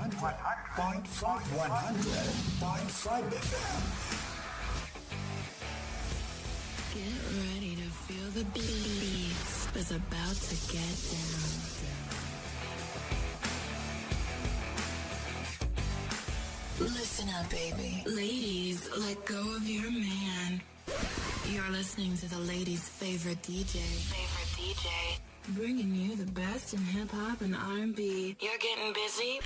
100.5 FM. Get ready to feel the beats is about to get down. Listen up, baby. Ladies, let go of your man. You're listening to the ladies' favorite DJ. Bringing you the best in hip-hop and R&B. You're getting busy?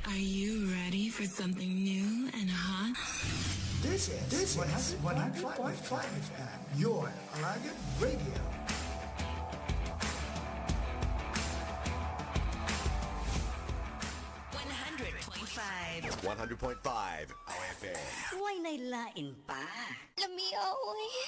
Are you ready for something new and hot? This is 100.5 FM, your Alaga Radio. One hundred point five FM. Huwag nailain pa. Lamiaw eh.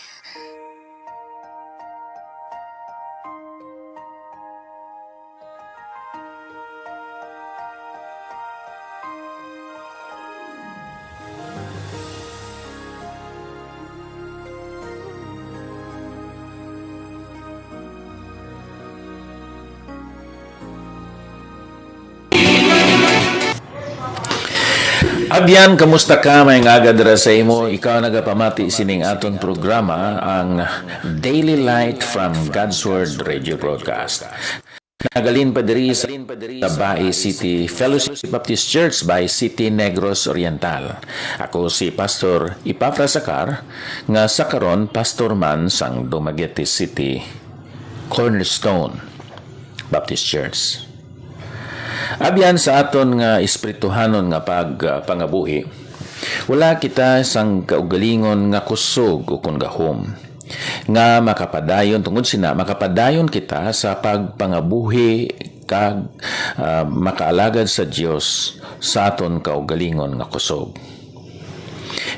Abyan, kamusta ka? May agad sa imo. Ikaw nagapamati sining aton programa ang Daily Light from God's Word Radio Broadcast. Nagalin pa diri sa Bay City Fellowship Baptist Church by City Negros Oriental. Ako si Pastor Epafras Sacar, nga sa karon pastor man sang Dumaguete City Cornerstone Baptist Church. Abyan sa aton nga espirituhanon nga pangabuhi, wala kita sang kaugalingon nga kusog o kung gahom nga makapadayon tungod sina makapadayon kita sa pagpangabuhi kag makaalagad sa Dios sa aton kaugalingon nga kusog.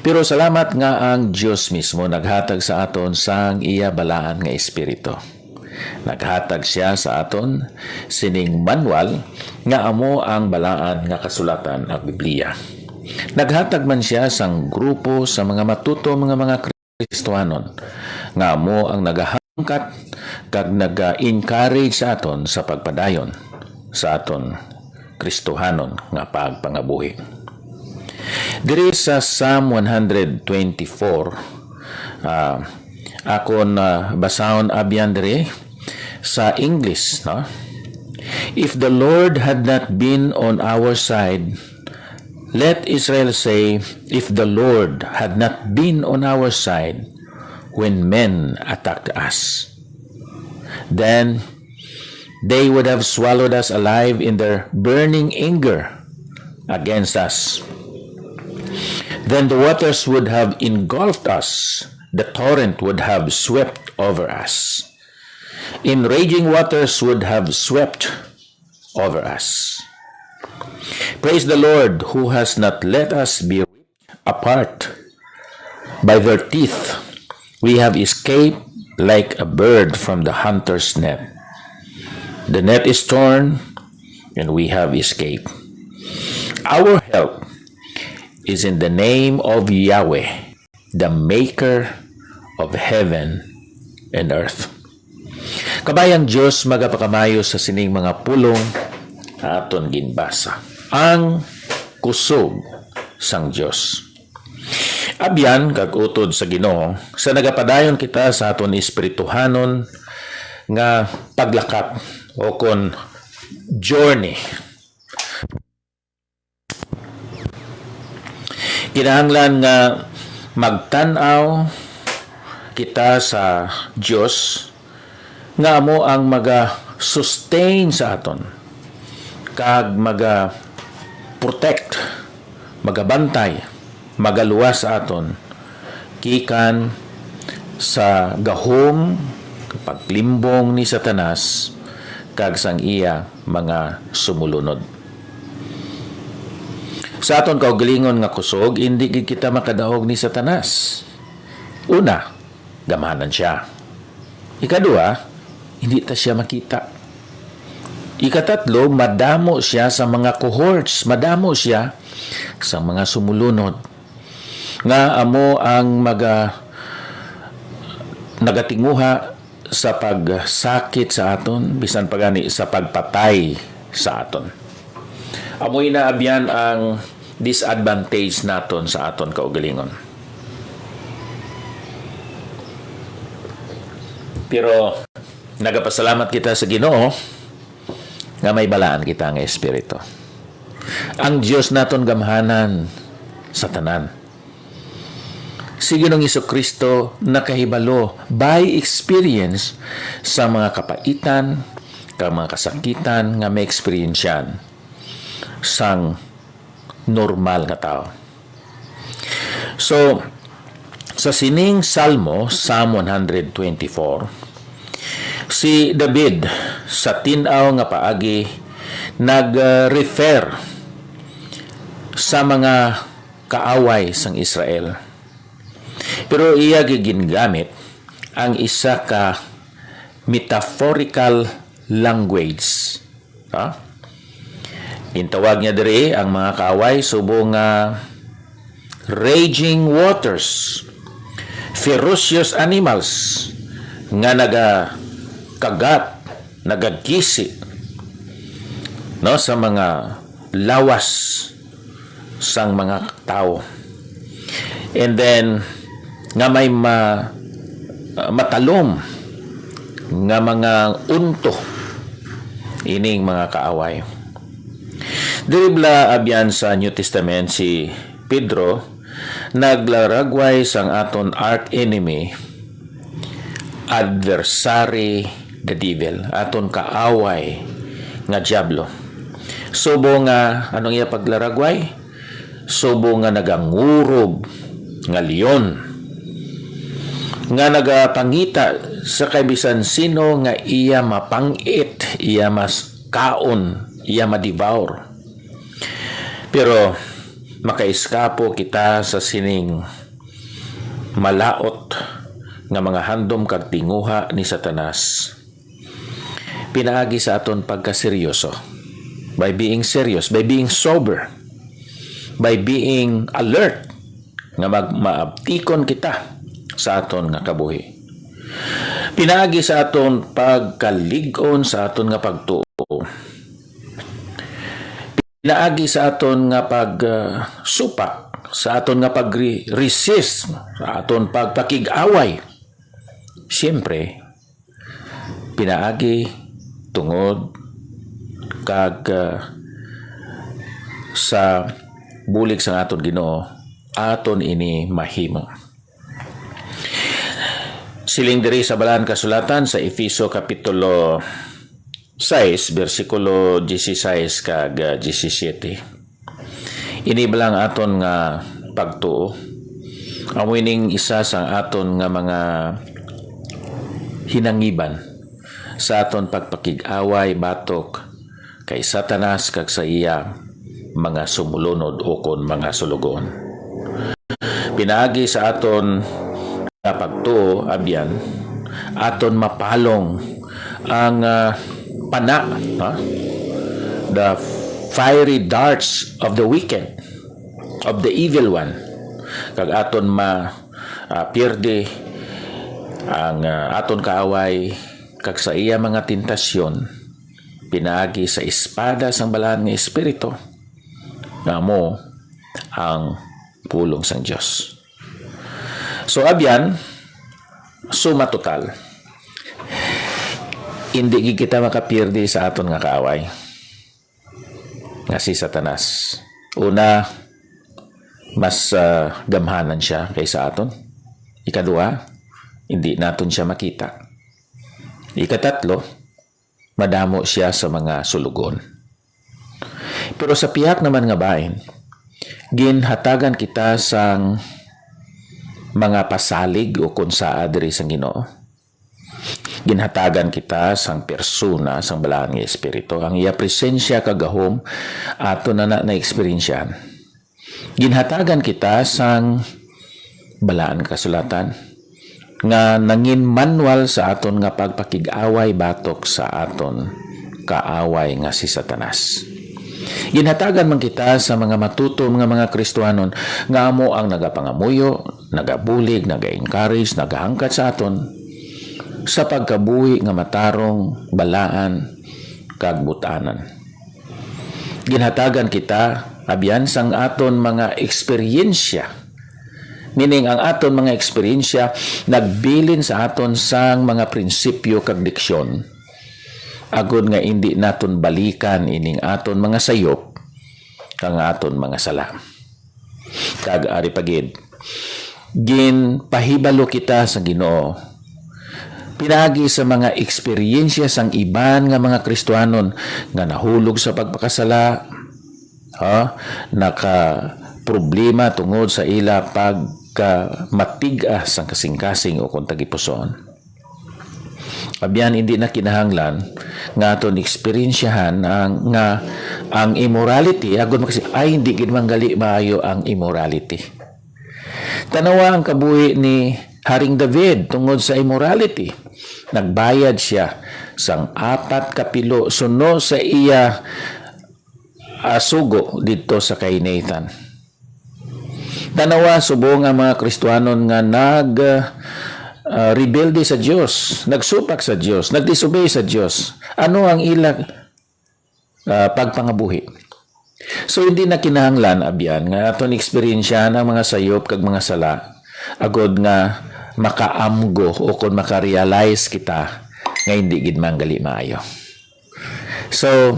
Pero salamat nga ang Dios mismo naghatag sa aton sang iya balaan nga espiritu. Naghatag siya sa aton sining manual nga amo ang balaan nga kasulatan ang Biblia. Naghatag man siya sang grupo sa mga matuto mga Kristohanon nga amo ang nagahangkat kag nag-encourage sa aton sa pagpadayon sa aton Kristohanon nga pagpangabuhi. Diri sa Psalm 124 akon basahon abyan diri sa English, no? If the Lord had not been on our side, let Israel say, if the Lord had not been on our side when men attacked us, then they would have swallowed us alive in their burning anger against us. Then the waters would have engulfed us, the torrent would have swept over us. In raging waters would have swept over us. Praise the Lord who has not let us be ripped apart by their teeth. We have escaped like a bird from the hunter's net. The net is torn and we have escaped. Our help is in the name of Yahweh, the maker of heaven and earth. Kabayang Diyos magapakamayo sa sining mga pulong aton ginbasa. Ang kusog sang Diyos. Abyan kag utod sa Ginoo sa nagapadayon kita sa aton espirituhanon nga paglakap o kon journey. Kinahanglan nga magtan-aw kita sa Diyos nga amo ang maga-sustain sa aton kag maga-protect, magabantay, magaluwas sa aton gikan sa gahom paglimbong ni Satanas kag sang iya mga sumulunod. Sa aton kaugalingon nga kusog, hindi gid kita makadaog ni Satanas. Una, gamanan siya. Ikaduha, hindi ta siya makita. Ikatatlo, madamo siya sa mga cohorts, madamo siya sa mga sumulunod. Nga amo ang nagatinguha sa pagsakit sa aton, bisan pagani sa pagpatay sa aton. Amoy na abyan ang disadvantage naton sa aton kaugalingon. Pero nagapasalamat kita sa Ginoo nga may balaan kita nga espiritu. Ang Diyos naton gamhanan sa tanan. Si Ginoong Jesucristo nakahibalo by experience sa mga kapaitan, mga kasakitan nga may experiensyan sang normal nga tao. So, sa sining Salmo, Psalm 124, si David sa tinaw nga paagi nag-refer sa mga kaaway sang Israel. Pero iya gigingamit ang isa ka metaphorical language. Intawag niya diri ang mga kaaway subong raging waters, ferocious animals nga nagakagat, nagagisi sa mga lawas sang mga tao. And then nga may matalom nga mga unto ining mga kaaway. Diribla abyan sa New Testament si Pedro naglaragway sang aton arch enemy, adversary, the devil, aton kaaway nga diablo. Subo nga anong iya paglaragway? Subo nga nagangurog nga leon nga nagapangita sa kaibisan sino nga iya mapangit, iya mas kaon, iya madibaur. Pero makaiskapo kita sa sining malaot nga mga handom kag tinguha ni Satanas. Pinaagi sa aton pagkaseryoso, by being serious, by being sober, by being alert, nga maabtikon kita sa aton nga kabuhi. Pinaagi sa aton pagkalig-on sa aton nga pagtuo. Pinaagi sa aton nga pagsupa, sa aton nga pag-resist, sa aton pagpakig-away. Siyempre, pinaagi tungod kag sa bulig sa aton Ginoo, aton ini mahimo. Siling diri sa balahan kasulatan sa Efeso kapitulo 6 versikulo 16 kag 17. Ini balang aton nga pagtuo. Amo ining isa sa aton nga mga hinangiban sa aton pagpakig-away batok kay Satanas kag sa iya mga sumulunod o kon mga sulugon. Pinaagi sa aton nga pagtuo abyan aton mapalong ang the fiery darts of the wicked, of the evil one, kag aton pierde ang aton kaaway kag sa iya mga tentasyon. Pinaagi sa espada sang balahan nga espiritu nga mo ang pulong sang Dios. So abyan, suma total, hindi kita makapirdi sa aton nga kaaway nga si Satanas. Una, mas gamhanan siya kaysa aton. Ikaduha, hindi naton siya makita. Ikatatlo, madamo siya sa mga sulugon. Pero sa piyak naman nga bahin, ginhatagan kita sang mga pasalig o kunsaa diri sang Ginoo. Ginhatagan kita sang persona sang balahan nga espiritu. Ang iya presensya kagahom ato na experiensyan. Ginhatagan kita sang balaan kasulatan nga nangin manual sa aton nga pagpakig-away batok sa aton kaaway nga si Satanas. Ginhatagan man kita sa mga matutom nga mga Kristiyanon nga amo ang nagapangamuyo, nagabulig, naga-encourage, nagahangkat sa aton sa pagkabuhi nga matarong, balaan, kag butanan. ginhatagan kita abyan sang aton mga eksperyensya. Meaning ang aton mga eksperyensya nagbilin sa aton sang mga prinsipyo kag diksyon. Agud nga hindi naton balikan ining aton mga sayop kang aton mga sala. Kag ari pagid ginpahibalo kita sa Ginoo pinagi sa mga eksperyensya sang iban nga mga Kristiyanon nga nahulog sa pagpakasala, naka problema tungod sa ila pagka matigas ang kasing-kasing o kung tagipuson. Abyan hindi na kinahanglan nga aton eksperyensyahan ang immorality agud makasi ay hindi gid manggali maayo ang immorality. Tanawa ang kabuhi ni Haring David tungod sa immorality. Nagbayad siya sang 4 kapilo suno sa iya sugo dito sa kay Nathan. Tanawa subong ang mga Kristiyanon nga rebelde sa Dios, nagsupak sa Dios, nagdisobey sa Dios. Ano ang ilang pagpangabuhi? So hindi na kinahanglan abyan nga aton eksperyensyahan ang mga sayop kag mga sala agod nga makaamgo o kung makarealize kita nga hindi gid manggali maayo. So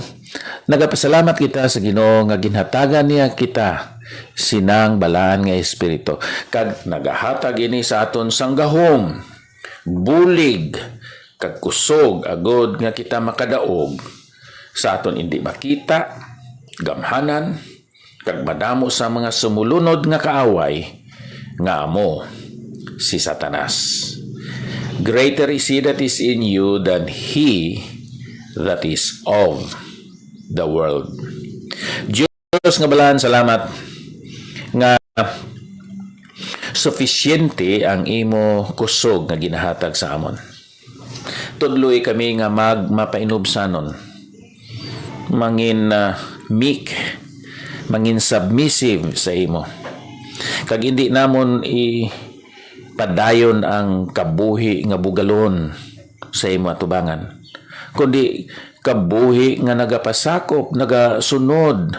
nagapasalamat kita sa Ginoo nga ginhatagan niya kita sinang balaan nga espiritu kag nagahatag ini sa aton sang gahom, bulig kag kusog agod nga kita makadaog sa aton hindi makita, gamhanan kag madamo sa mga sumulunod nga kaaway nga amo si Satanas. Greater is he that is in you than he that is of the world. Diyos nga balahan, salamat nga sufisyente ang imo kusog nga ginahatag sa amon. Tudloy kami nga mapainubsanon, mangin meek, mangin submissive sa imo. Kag hindi namon padayon ang kabuhi nga bugalon sa imo atubangan, kundi kabuhi nga nagapasakop, nagasunod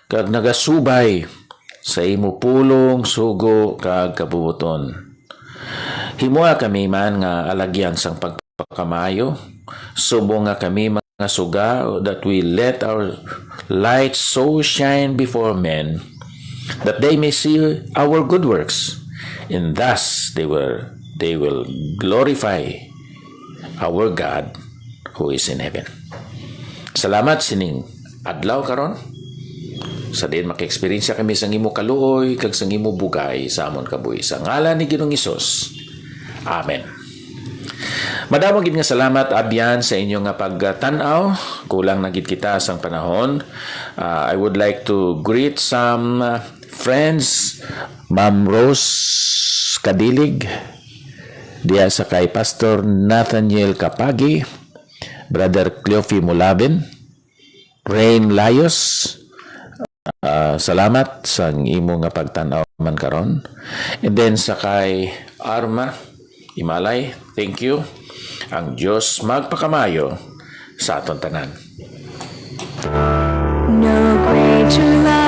kag nagasubay sa imo pulong, sugo kag kabubuton. Himoa kami man nga alagyan sang pagpakamayo, subong nga kami mga suga that we let our light so shine before men that they may see our good works, and thus they will glorify our God who is in heaven. Salamat sining adlaw karon sa din maka-experience kami sang imo kaluoy kag sang imo bugay sa amon kabuhi sa ngalan ni Ginoong Hesus. Amen. Madamo gid nga salamat abyan sa inyo nga pagtan-aw. Kulang na gid kita sang panahon. I would like to greet some friends. Ma'am Rose Kadilig, diya sa kay Pastor Nathaniel Kapagi, Brother Cleofi Mulabin, Rain Layos. Salamat sa imo nga pagtan-aw man karon. And then sa kay Arma Imalay, thank you. Ang Diyos magpakamayo sa aton tanan. No greater love